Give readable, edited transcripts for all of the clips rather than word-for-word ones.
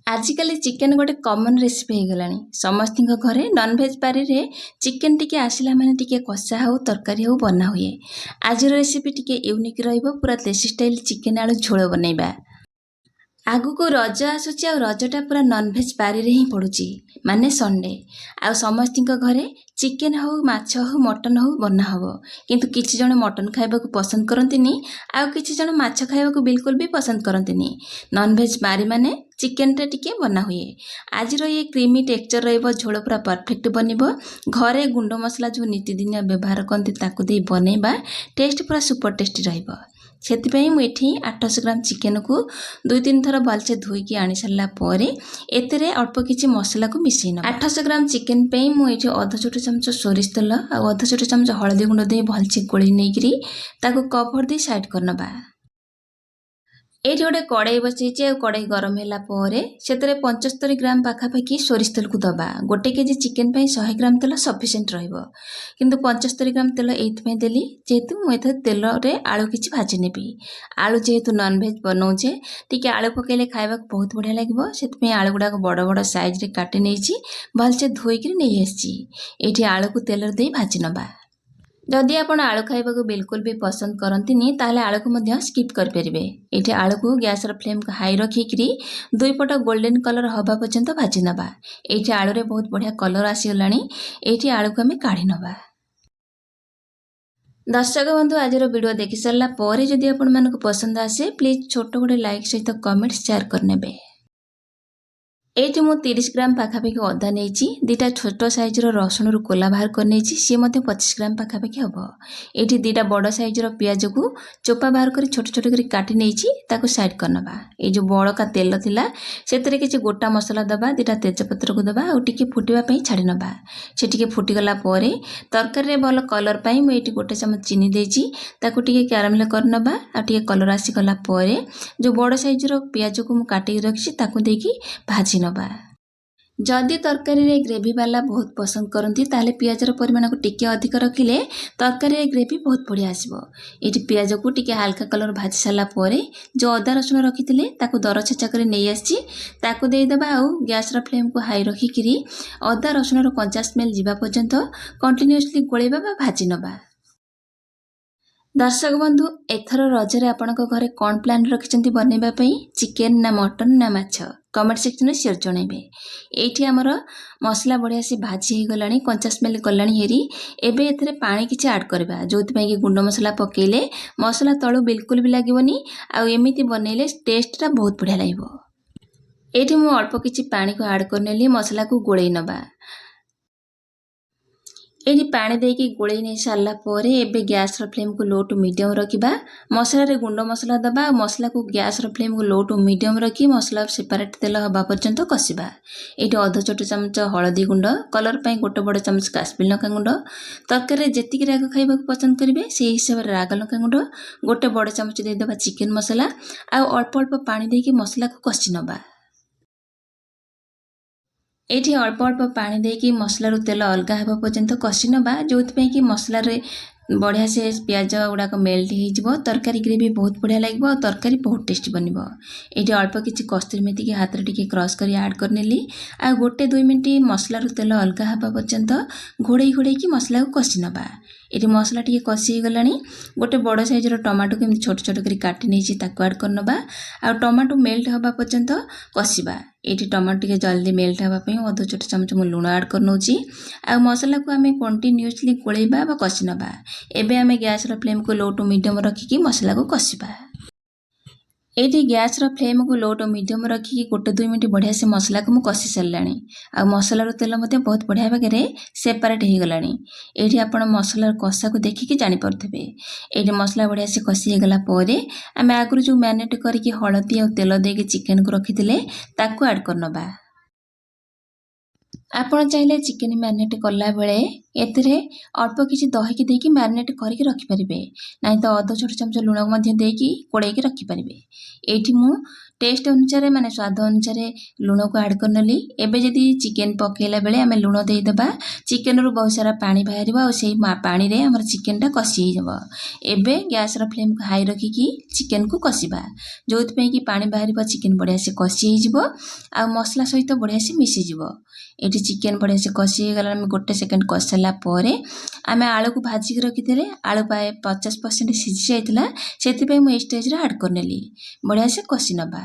आजिकल chicken गोटे कमन recipe हो गलानी समस्त घरे नॉनवेज पारी रे चिकेन टिके आसिला माने टिके कषा हो तरकारी हो बना हुए। आज रेसिपी टिके यूनिक रहिबो पूरा देसी स्टाइल चिकेन आलू झोल बनैबा। आगु को रज आसुची आ रजटा पूरा नॉनवेज पारी रे ही पड़ुची माने संडे आ समस्त घरे चिकेन हो माछ हो मटन हो बना हबो। किंतु किछि जण मटन खाइबा को पसंद करंतिनी आ किछि जण माछ खाइबा को बिल्कुल भी पसंद करंतिनी। नॉनवेज पारी माने चिकेन टे टिके बना हुए। आज ये क्रीमी टेक्सचर रहिबो झोल पूरा परफेक्ट बनिबो। घरे गुंड मसला जो नीतिदिनिया व्यवहार करते ताकू दे बनैबा टेस्ट पूरा सुपर टेस्टी रहिबो। ସେଥିପାଇଁ ମୁଁ ଏଠି 800 ଗ୍ରାମ ଚିକେନକୁ 2-3 ଥର ଭଲସେ ଧୋଇକି ଆଣି ସାରିଲା ପରେ ଏଥିରେ ଅଳ୍ପ କିଛି ମସଲାକୁ ମିଶେଇ ନେବା। 800 ଗ୍ରାମ ଚିକେନ ପାଇଁ ମୁଁ ଏଠି ଅଧ ଛୋଟ ଚାମଚ ସୋରିଷ ତେଲ ଆଉ ଅଧ ଛୋଟ ଚାମଚ ହଳଦୀ ଗୁଣ୍ଡ ଦେଇ ଭଲସେ ଗୋଳେଇ ନେଇକିରି ତାକୁ କଭର ଦେଇ ସାଇଡ୍ କରିନେବା। ଏଇଠି ଗୋଟେ କଡ଼େଇ ବସେଇଛି ଆଉ କଡ଼େଇ ଗରମ ହେଲା ପରେ ସେଥିରେ 75 ଗ୍ରାମ ପାଖାପାଖି ସୋରିଷ ତେଲକୁ ଦବା। 1 କେଜି ଚିକେନ ପାଇଁ 100 ଗ୍ରାମ ତେଲ ସଫିସିଏଣ୍ଟ ରହିବ, କିନ୍ତୁ 75 ଗ୍ରାମ ତେଲ ଏଇଥିପାଇଁ ଦେଲି ଯେହେତୁ ମୁଁ ଏଥିରେ ତେଲରେ ଆଳୁ କିଛି ଭାଜି ନେବି। ଆଳୁ ଯେହେତୁ ନନଭେଜ ବନଉଛେ ଟିକେ ଆଳୁ ପକେଇଲେ ଖାଇବାକୁ ବହୁତ ବଢ଼ିଆ ଲାଗିବ, ସେଥିପାଇଁ ଆଳୁ ଗୁଡ଼ାକ ବଡ଼ ବଡ଼ ସାଇଜରେ କାଟି ନେଇଛି, ଭଲସେ ଧୋଇକିରି ନେଇ ଆସିଛି। ଏଇଠି ଆଳୁକୁ ତେଲରେ ଦେଇ ଭାଜି ନେବା। जदि आपण आलू खाइबाकू बिल्कुल भी पसंद करंतिनी ताहले आलू को मध्य स्किप कर परिबे। एठी आलू को गैस र फ्लेम को हाई रखिकरी दुई पट गोल्डन कलर हबा पर्यंत भाजी नबा। एठी आलू रे बहुत बढ़िया कलर आसी गलानी। एठी आलू को हमें काढी नबा। दर्शक बंधु आज वीडियो देखि सरला परे जदि आपण मानको पसंद आसे प्लीज छोट गोटे लाइक सहित कमेंट शेयर करनेबे। एठी मु 30 ग्राम पाखापाखि अदा नेइची, 2टा छोट साइज रो रसुण रो कोला बाहर कर नेइची, सी मध्ये 25 ग्राम पाखापाखि हबो। एठी 2टा बड़ साइज रो प्याज को चोपा बाहर कर छोट छोट करी काटी नेइची, ताको साइड करनबा। ए जो बड़का तेल थिला सेतरे किछि गोटा मसला दबा, 2टा तेजपत्र को दबा आ टिके फुटिबा पई छाडी नबा। से टिके फुटी गला परे तरकारी रे भलो कलर पई मु एठी गोटे चमच चीनी देइची, ताको टिके कैरामेल करनबा। आ टिके कलर आसी गला परे जो बड़ साइज रो प्याज को मु काटी रखछि ताको देकी भाजी नबा। जदि तरकारी रे ग्रेवी वाला बहुत पसंद करती ताले पियाज रो परिमाण को टिके अधिक रखिले तरकारी रे ग्रेवी बहुत बढ़िया आसीबो। एठी पियाज को टिके हल्का कलर भाजी साला परे जो अदा रसुण रखिथिले ताको दर छेचा करे नै आसी, ताको देई दबा। आ गैस रो फ्लेम को हाई रखिकिरी अदा रसुण रो कंचा स्मेल जिबा पर्यंत कंटीन्यूअसली गोळेबा बा भाजी नबा। दर्शक बंधु एथर रजरे आपणक घरे कौन प्लान रखिछंती बनेबा पई, चिकेन ना मटन ना माछ, कमेंट सेक्शन में शेयर जणेबे। एठी हमर मसला बढ़िया से भाजी हे गलानी, कंचा स्मेल गलानी हेरी। एबे एथरे पानी किछि ऐड करबा, जोथि पई कि गुंड मसला पकेइले मसला तळु बिल्कुल भी लागिवनी आ एमिति बनेइले टेस्टटा बहुत बढ़िया लागिवो। एठी मु अल्प किछि पानी को ऐड करनेली मसला को गोळेई नबा। एठी पानी देकी गोळेई नै सारला परे एबे गैस रो फ्लेम को लो टू मीडियम रखिबा। मसला रे गुंड मसला दबा, मसला को गैस रो फ्लेम को लो टू मीडियम रखी मसला सेपरेट तेल हबा पर्यंत कसिबा। एठी अध छोट चमच हळदी गुंड, कलर पई गोटे बड़ चमच काश्मीर लंका गुंड, तरकारी रे जेतिकी राग खाइबा को पसंद करिवे सेही हिसाब रे राग लंका गुंड गोटे बड़ चमच दे दबा। चिकेन मसला आ अल्प अल्प पानी देकी मसला को कसी नबा। एठी अल्प अल्प पानी देकी मसला रो तेल अलगा हेबा पर्यंत कसी नबा, जोथि पई कि मसला रे बढ़िया से प्याज गुड़ाक मेल्ट हो तरकारी ग्रेवी बहुत बढ़िया लगे, तरकारी बहुत टेस्टी बनिबो। एठी अल्प किछि कस्तूरी मेथी की हाथ रे टिके क्रश करी ऐड करनेली आ 1-2 मिनिट मसला रो तेल अलगा हेबा पर्यंत घोड़े घोड़े की मसला को कसी नबा। एठी मसला टिके कसी हे गलानी, गोटे बड़ साइज रो टमाटो के छोट छोट करी काटी नेछि ताको ऐड करनबा आ टमाटो मेल्ट हबा पर्यंत कसिबा। एठी टमाटो टिके जल्दी मेल्ट हबा पई अध छोट चमच मु लूण ऐड करनोछि आ मसला को हमें कंटीन्यूअसली गोळेबा बा कसी नबा। एबे हमें गैस रो फ्लेम को लो टू मीडियम रखिकी मसला को कसिबा। एठी गैस रो फ्लेम को लो टू मीडियम रखिकी 1-2 मिनिट बढ़िया से मसला को मु कसी सरलानी आ मसला रो तेल मते बहुत बढ़िया भागरे सेपरेट हे गलानी। एठी आपण मसला कसा को देखिकी जानि परथबे। एठी मसला बढ़िया से कसी हे गला परे हमें आगु जो मैरिनेट करके हळदी और तेल देके चिकेन को रखिथिले ताको ऐड करनबा। आपण चाहिले चिकेन मैरिनेट कला बेले एथिरे अल्प किछि दही की देकी मैरिनेट करके रखि परिबे, नाही तो अध छोट चमच लूण मध्य देकी कोड़ेकी रखि परिबे। एठी मु टेस्ट अनुसार माने स्वाद अनुसार लुण को ऐड करनेली। एबे जदि चिकेन पकेला बेले आमे लुण देदेबा चिकेन रु बहुत सारा पानी बाहर और से पानी रे हमर चिकेन टा कसी हो। एबे गैस रो फ्लेम को हाई रखिकी चिकेन को कसिबा जोथ पे कि पानी बाहर चिकेन बढ़िया से कसी हो आ मसला सहित बढ़िया से मिसी जीवो। एटी चिकेन बढ़िया से कसी गला गोटे सेकेंड कसाला परे आमे आलू को भाजी रखिदेले। आलू पाए 50% सिझी जाइतला सेति मु स्टेज रे ऐड करनेली बढ़िया से कसी नबा।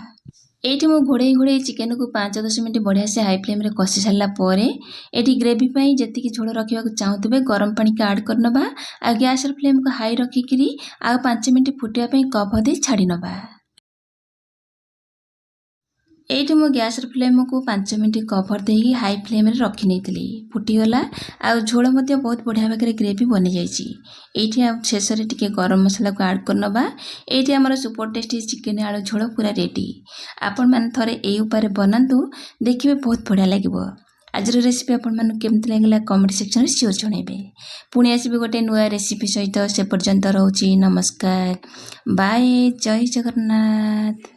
एठी मु घोड़े घोड़े चिकेन को 5-10 मिनट बढ़िया से हाई फ्लेम रे कसी सारा परे एठी ग्रेवी पई जति कि झोल रखिबा को चाहतबे गरम पानी का ऐड करनबा आ गैस रो फ्लेम को हाई रखिकरी आ 5 मिनट फुटिया पई कवर दे छाडी नबा। एठी मो गैस रो फ्लेम को 5 मिनट कवर देई हाई फ्लेम रे रखि नेतली फुटी गला आ झोल मध्ये बहुत बढ़िया भागरे ग्रेवी बनि जाईची। एठी आ शेष रे टिके गरम मसाला को ऐड करनबा। एठी हमर सुपर टेस्टी चिकेन आलू झोल पूरा रेडी। आपण मान थरे एई ऊपर बनांतु देखिबे बहुत बढ़िया लागिबो। आज रेसिपी आपण मान केमति लागला कमेंट सेक्शन रे शेयर जणाइबे। पुणी आसीबे गोटे नुआ रेसिपी सहित से पर्यंत रहउची। नमस्कार बाय जय जगन्नाथ।